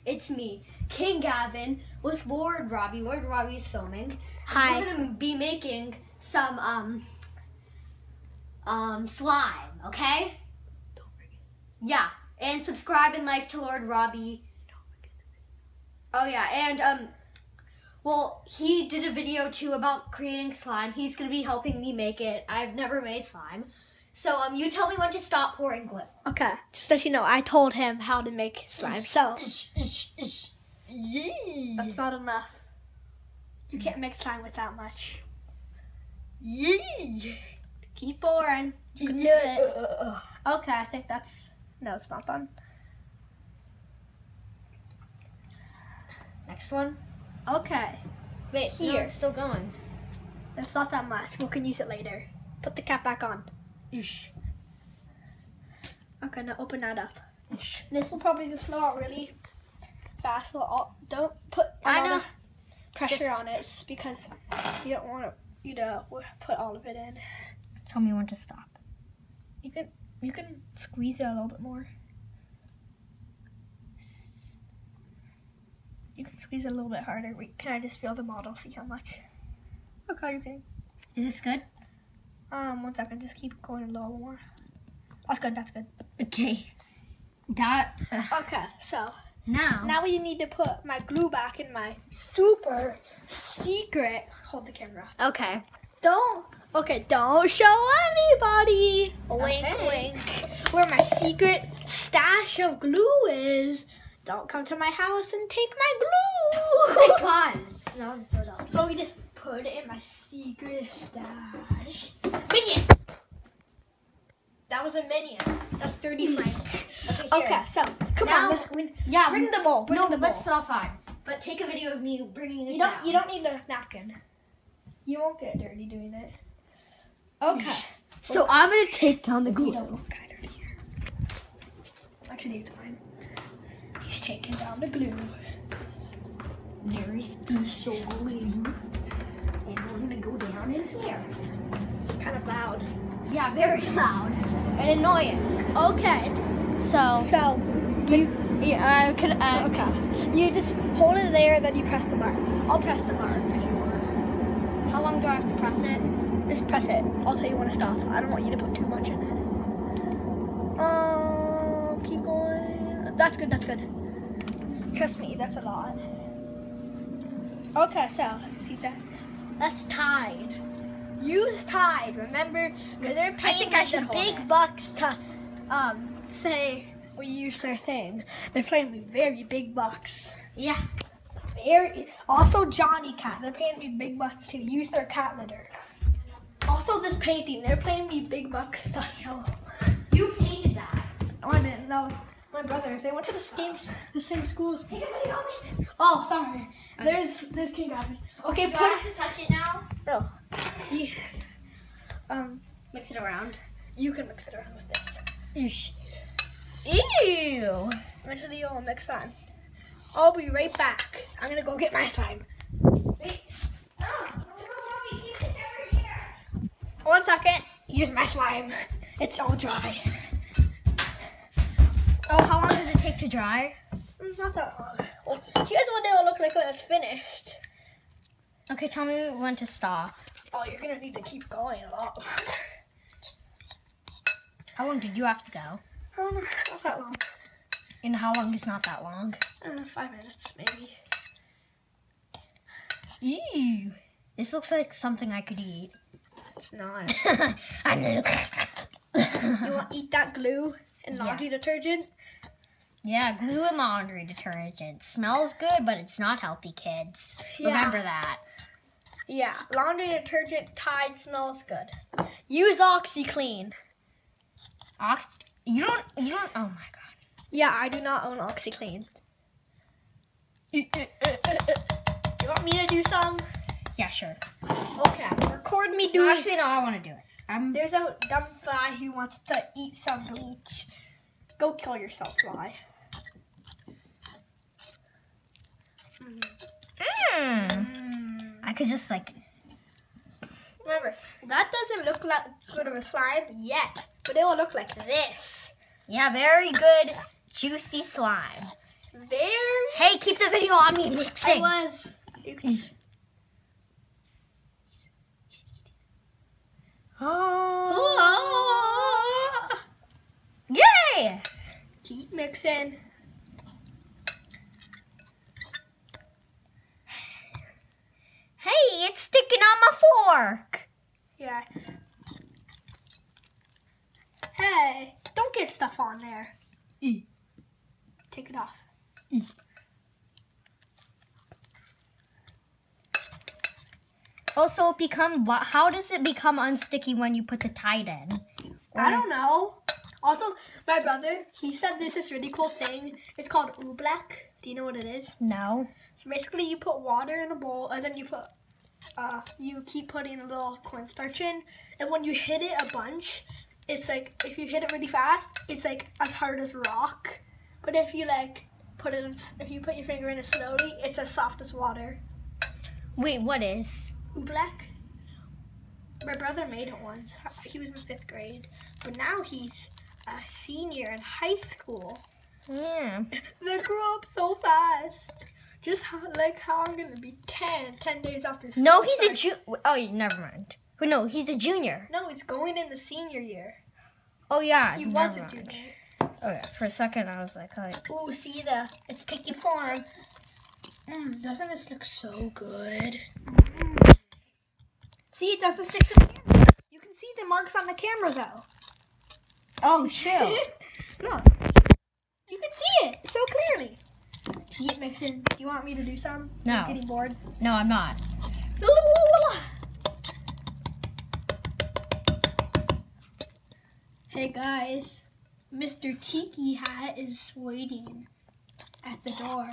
It's me, King Gavin, with Lord Robbie. Lord Robbie is filming. Hi. We're gonna be making some slime, okay? Don't forget. Yeah, and subscribe and like to Lord Robbie. Don't forget. Oh yeah, and well, he did a video too about creating slime. He's gonna be helping me make it. I've never made slime. So you tell me when to stop pouring glue. Okay, just so you know, I told him how to make slime, so Yee. that's not enough. You can't make slime with that much. Yee. Keep pouring. You can do it. Okay, I think that's... No, it's not done. Next one. Okay. Wait, Here. no, it's still going. It's not that much. We can use it later. Put the cap back on. Oosh. Okay, now open that up. This will probably flow out really fast, so don't put a lot of pressure on it because you don't want you to put all of it in. Tell me when to stop. You can squeeze it a little bit more. You can squeeze it a little bit harder. Can I just feel the model? See how much? Okay, you can. Is this good? 1 second. Just keep going a little more. That's good. That's good. Okay. That. Okay, so Now. now we need to put my glue back in my super secret. Hold the camera. Okay. Don't show anybody. Wink, Okay. wink. Where my secret stash of glue is. Don't come to my house and take my glue. Oh my God. Now it's so dumb. So we just put it in my secret stash. Minion. That was a minion. That's 30 franc. Okay, so come Now- on, let's win. Yeah. Bring the bowl. Bring No, the bowl. that's not fine. But take a video of me bringing it You down. don't need a napkin. You won't get dirty doing it. Okay. So I'm gonna take down the We glue. don't look kind of here. Actually, it's fine. He's taking down the glue. Very special glue. And we're gonna go down in here. Kind of loud. Yeah, very loud and annoying. Okay. So So you yeah, I could. okay. You just hold it there, then you press the bar. I'll press the bar if you want. How long do I have to press it? Just press it. I'll tell you when to stop. I don't want you to put too much in it. Keep going. That's good. That's good. Trust me, that's a lot. Okay, so see that? That's Tide. Use Tide. Remember, they're paying think I me should the hold big it. bucks to say we use their thing. They're paying me very big bucks. Yeah. Also, Johnny Cat. They're paying me big bucks to use their cat litter. Also, this painting. They're paying me big bucks to show. You painted that. Oh, I didn't know. My brothers. They went to the same school as me. Oh, sorry. There's King Gavin. Okay, Do I put have to touch it now? no. Yeah. Mix it around. You can mix it around with this. Eesh. Ew. Eventually, you'll mix that. I'll be right back. I'm gonna go get my slime. Wait. Oh, keep it over here. 1 second. Use my slime. It's all dry. Oh, how long does it take to dry? Not that long. Well, here's what it'll look like when it's finished. Okay, tell me when to stop. Oh, you're gonna need to keep going a lot longer. How long did you have to go? Oh, no, not that long. And how long is not that long? 5 minutes, maybe. Ew. This looks like something I could eat. It's not. I know. You want to eat that glue and laundry detergent? Yeah, glue and laundry detergent. Smells good, but it's not healthy, kids. Yeah. Remember that. Yeah, laundry detergent Tide smells good. Use OxyClean. You don't, oh my God. Yeah, I do not own OxyClean. You want me to do some? Yeah, sure. Okay, record me No, doing. actually, no, I want to do it. There's a dumb fly who wants to eat some bleach. Go kill yourself, fly. I could just like. Remember, that doesn't look like good of a slime yet, but it will look like this. Yeah, very good, juicy slime. Very Hey, keep the video on me mixing. I was. Oh. Yay! Keep mixing. Hey, it's sticking on my fork. Yeah. Hey, don't get stuff on there. Take it off. Also, how does it become unsticky when you put the Tide in? I don't know. Also, my brother, he said there's this really cool thing. It's called oobleck. Do you know what it is? No. So basically, you put water in a bowl, and then you keep putting a little cornstarch in, and when you hit it a bunch, it's like, if you hit it really fast, it's like as hard as rock. But if you if you put your finger in it slowly, it's as soft as water. Wait, what is? Oobleck. My brother made it once. He was in 5th grade, but now he's a senior in high school. Yeah. They grew up so fast. Just how I'm gonna be 10 days after school. No, he's a junior. Oh, never mind. No, he's a junior. No, he's going in the senior year. Oh yeah, He was a junior. Okay, for a second I was like, oh, see it's taking form. Doesn't this look so good? See, it doesn't stick to the camera. You can see the marks on the camera though. oh shoot. Look, you can see it so clearly. Keep mixing. Do you want me to do some? No. I'm getting bored. No, I'm not. Hey guys, Mr. Tiki Hat is waiting at the door.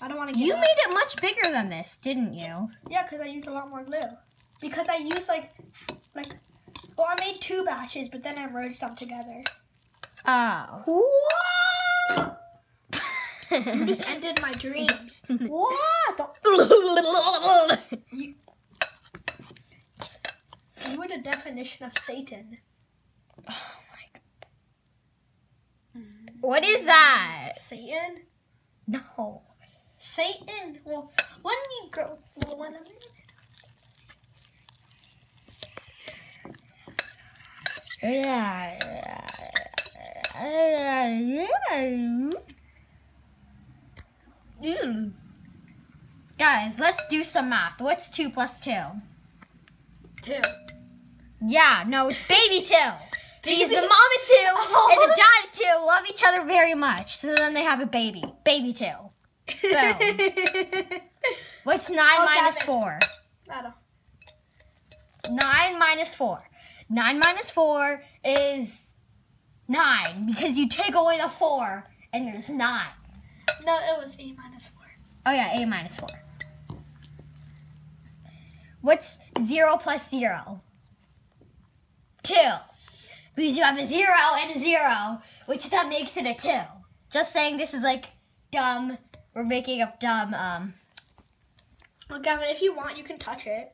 I don't want to get You up. made it much bigger than this, didn't you? Yeah, because I used a lot more glue. Because I used well, I made 2 batches, but then I merged them together. Oh. What? You just ended my dreams. What? You were the definition of Satan. Oh my god. What is that? Satan? No. Satan? Well, when you grow... Well, when I'm... Guys, let's do some math. What's 2 plus 2? 2. Yeah, no, it's baby 2. Because the mama 2 and the dad 2 love each other very much. So then they have a baby. Baby 2. Boom. What's 9 minus 4? I don't. 9 minus 4. 9 minus 4 is 9 because you take away the 4 and there's 9. No, it was A minus 4. Oh yeah, A minus 4. What's 0 plus 0? 2. Because you have a 0 and a 0, which that makes it a 2. Just saying this is like dumb. We're making up dumb, Well, Gavin, if you want, you can touch it.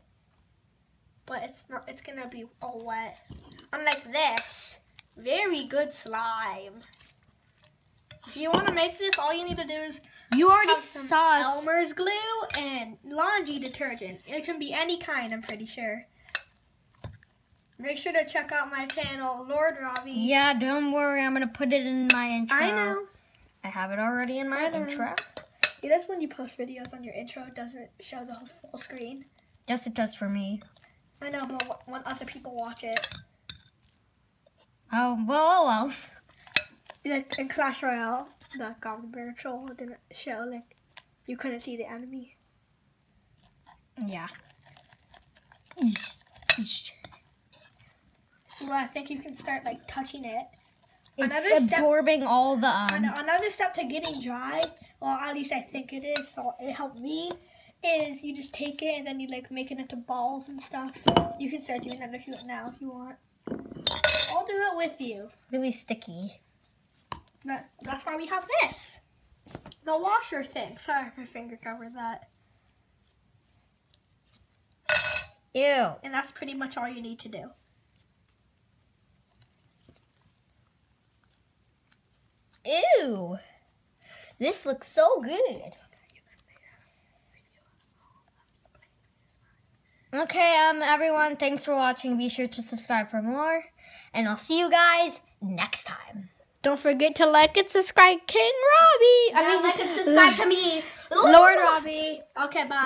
But it's gonna be all wet. Unlike this, very good slime. If you want to make this, all you need to do is you already have some saw Elmer's glue and laundry detergent. It can be any kind, I'm pretty sure. Make sure to check out my channel, Lord Robbie. Yeah, don't worry. I'm going to put it in my intro. I know. I have it already in my intro. You know, when you post videos on your intro, it doesn't show the whole full screen. Yes, it does for me. I know, but when other people watch it. Oh, well. Like in Clash Royale, the Goblin Bear Troll didn't show, like, you couldn't see the enemy. Yeah. Well, I think you can start, like, touching it. It's absorbing all the, Another step to getting dry, well, at least I think it is, so it helped me, is you just take it and then you, like, make it into balls and stuff. You can start doing that if you want. I'll do it with you. Really sticky. That's why we have this. The washer thing. Sorry, my finger covered that. Ew. And that's pretty much all you need to do. Ew. This looks so good. Okay, everyone, thanks for watching. Be sure to subscribe for more, and I'll see you guys next time. Don't forget to like and subscribe King Robbie. Like and subscribe to me, Lord Robbie. Okay, bye.